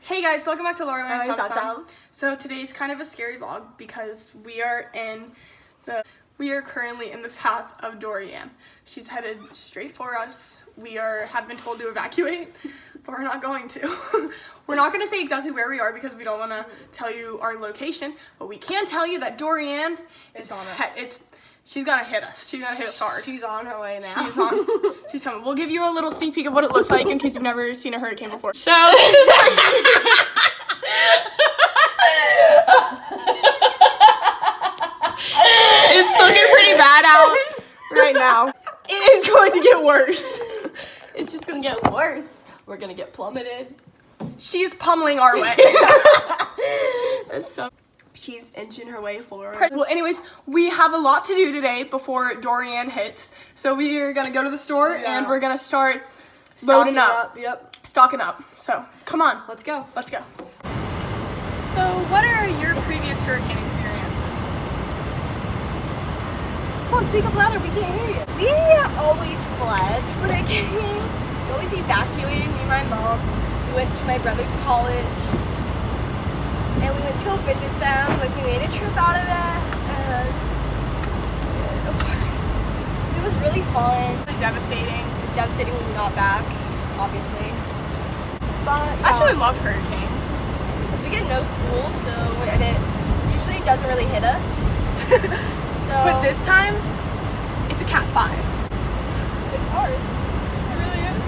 Hey guys, welcome back to Lorelai Stop Sound. So today's kind of a scary vlog because we are currently in the path of Dorian. She's headed straight for us. We have been told to evacuate, but we're not going to. We're not going to say exactly where we are because we don't want to tell you our location, but we can tell you that Dorian is on it. She's gonna hit us. She's gonna hit us hard. She's on her way now. She's coming. We'll give you a little sneak peek of what it looks like in case you've never seen a hurricane before. So this is it's looking pretty bad out right now. It is going to get worse. It's just gonna get worse. We're gonna get plummeted. She's pummeling our way. That's so. She's inching her way forward. Well, anyways, we have a lot to do today before Dorian hits. So we are gonna go to the store and we're gonna start loading up. Stocking up. So come on, let's go. Let's go. So what are your previous hurricane experiences? Come on, speak up louder. We can't hear you. We always fled when it came. We always evacuated. Me and my mom. We went to my brother's college. And we went to go visit them. Like, we made a trip out of it. And it was really fun. Devastating. It was devastating when we got back, obviously. But I actually love hurricanes. Because we get no school, and it usually doesn't really hit us. But this time, it's a Cat 5. It's hard. It really is.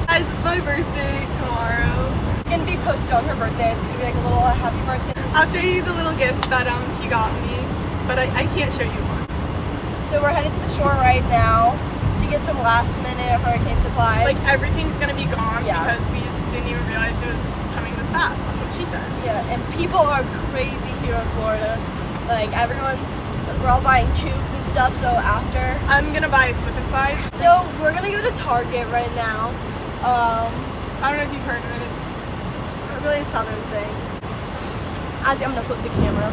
Guys, it's my birthday tomorrow. It's gonna be posted on her birthday. It's gonna be like a little happy birthday. I'll show you the little gifts that she got me, but I can't show you one. So we're headed to the store right now to get some last minute hurricane supplies. Like everything's gonna be gone Yeah. because we just didn't even realize it was coming this fast. That's what she said. Yeah, and people are crazy here in Florida. Like we're all buying tubes and stuff. So after I'm gonna buy a slip and slide. So we're gonna go to Target right now. I don't know if you've heard of it. It's really a southern thing. I'm gonna flip the camera.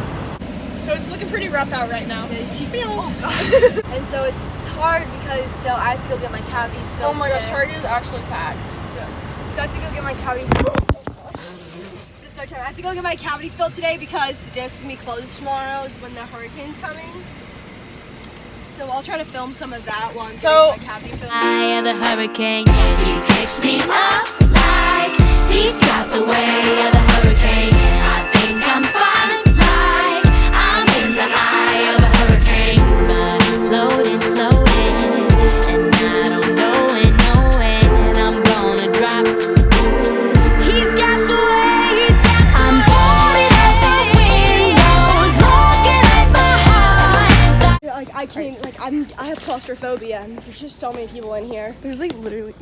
So it's looking pretty rough out right now. Oh god. And so it's hard because I have to go get my cavities filled. Oh my gosh, today. Target is actually packed. Yeah. So I have to go get my cavities filled. The third time. I have to go get my cavities filled today because the dentist is gonna be closed tomorrow is when the hurricane's coming. So I'll try to film some of that while I'm getting my cavity filled. I am the hurricane, yeah, he picks me up like he's got the way of the hurricane, and I think I'm fine like I'm in the eye of the hurricane, but I'm floating, and I don't know when I'm gonna drop. He's got the way, I'm holding at the windows, looking at my heart. Like I can't, I have claustrophobia and there's just so many people in here. There's like literally.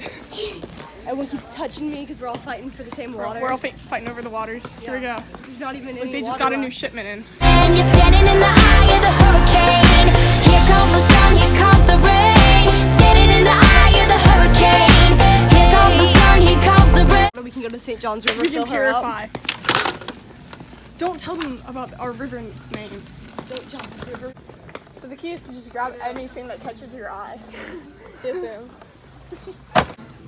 Everyone keeps touching me because we're all fighting for the same water. We're all fighting over the waters. Yeah. Here we go. There's not even any They just water got a new left. shipment in. And you're standing in the eye of the hurricane. Here comes the sun, here comes the rain. Standing in the eye of the hurricane. Here comes the sun, here comes the rain. We can go to the St. John's River, We can fill her up. purify. Don't tell them about our river's name. St. John's River. So the key is to just grab anything that catches your eye. Yes, ma'am.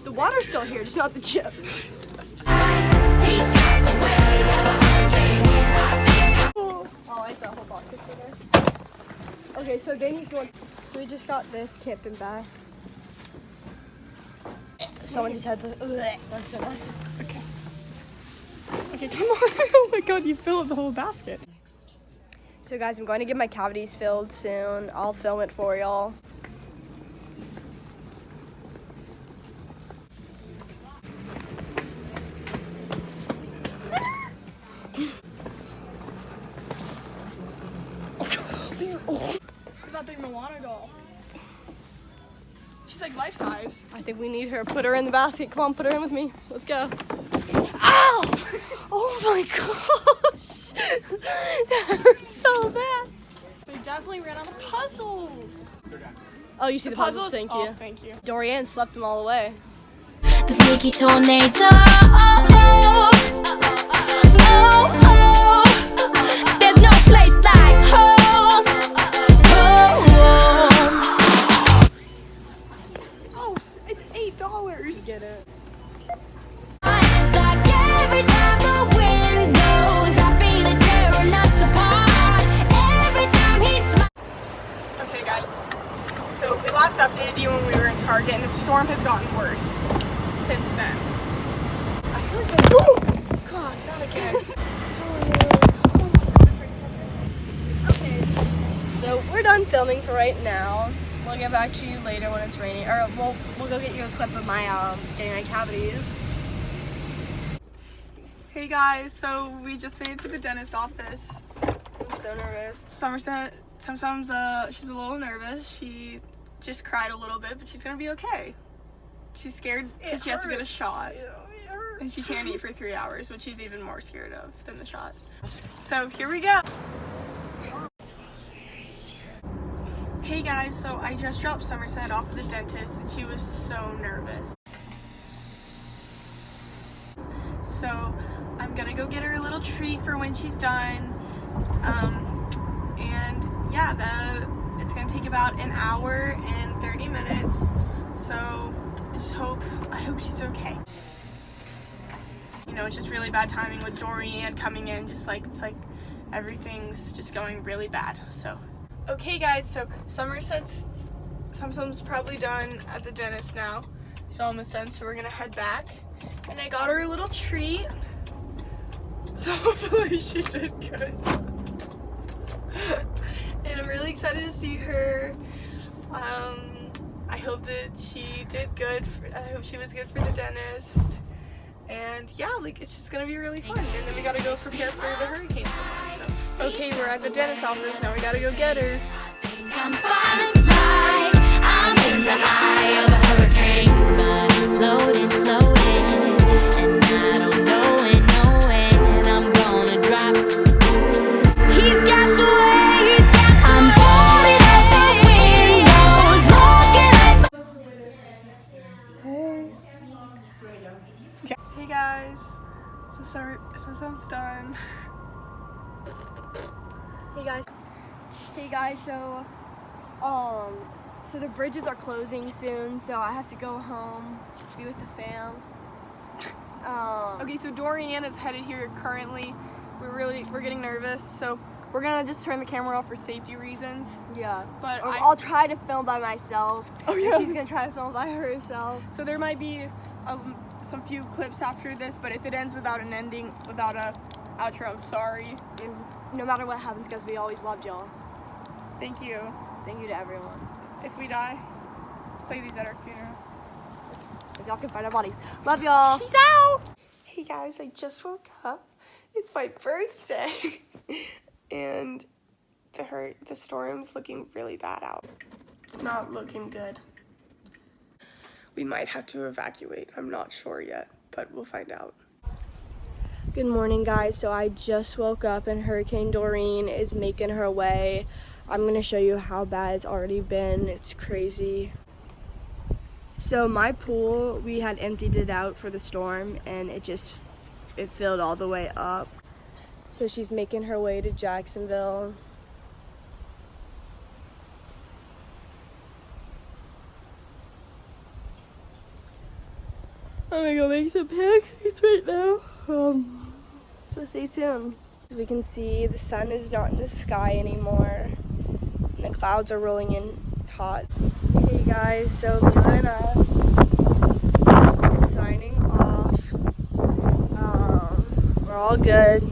The water's still here, just not the chips. He's got the way of a hurricane. Oh, I like that whole box of sugar. Okay, so then you want. So we just got this camping bag. Someone just had the. That's so nasty. Okay. Okay, come on. Oh my god, you fill up the whole basket. So guys, I'm going to get my cavities filled soon. I'll film it for y'all. It's that big Moana doll. She's like life size. I think we need her. Put her in the basket. Come on, put her in with me. Let's go. Ow! Oh my gosh! That hurts so bad. They definitely ran out of puzzles. Oh, you see the puzzles? Puzzles? Thank you. Oh, thank you. Dorian slept them all away. The sneaky tornado. Oh, there's no place like home. Oh, it's $8. Get it? It's like every time done filming for right now. We'll get back to you later when it's raining, or we'll go get you a clip of my getting my cavities. Hey guys, so we just made it to the dentist office. I'm so nervous. Somerset, sometimes she's a little nervous. She just cried a little bit, but she's gonna be okay. She's scared because she has to get a shot. And she can't eat for 3 hours, which she's even more scared of than the shot. So here we go. Hey guys, so I just dropped Somerset off at the dentist and she was so nervous. So I'm gonna go get her a little treat for when she's done. And yeah, it's gonna take about an hour and 30 minutes. So I hope she's okay. You know, it's just really bad timing with Dorian coming in, it's like everything's just going really bad. So okay guys, so Somerset's probably done at the dentist now. She's almost done, so we're gonna head back. And I got her a little treat. So hopefully she did good. And I'm really excited to see her. I hope that she did good. I hope she was good for the dentist. And yeah, like it's just gonna be really fun. And then we gotta go prepare for the hurricane tomorrow. So okay, we're at the dentist office now. We gotta go get her. I'm fine, like I'm in the eye of a hurricane, but I'm floating, and I don't know when I'm gonna drop. He's got the way, he's got the I'm holding at the windows, looking at. Hey guys, so some's done. Hey guys, so the bridges are closing soon, so I have to go home, be with the fam. Okay, so Dorian is headed here currently. We're getting nervous, so we're gonna just turn the camera off for safety reasons. Yeah, But I'll try to film by myself. Oh, yeah. And she's gonna try to film by herself. So there might be some few clips after this, but if it ends without an ending, without a outro, I'm sorry. And no matter what happens, because we always loved y'all. Thank you. Thank you to everyone. If we die, play these at our funeral. If y'all can find our bodies. Love y'all. Peace out. Hey guys, I just woke up. It's my birthday. And the storm's looking really bad out. It's not looking good. We might have to evacuate. I'm not sure yet, but we'll find out. Good morning, guys. So I just woke up and Hurricane Doreen is making her way. I'm going to show you how bad it's already been. It's crazy. So my pool, we had emptied it out for the storm and it filled all the way up. So she's making her way to Jacksonville. I'm gonna go make some pancakes right now. So stay tuned. We can see the sun is not in the sky anymore. And the clouds are rolling in hot. Hey guys, so Mila and I are signing off. We're all good.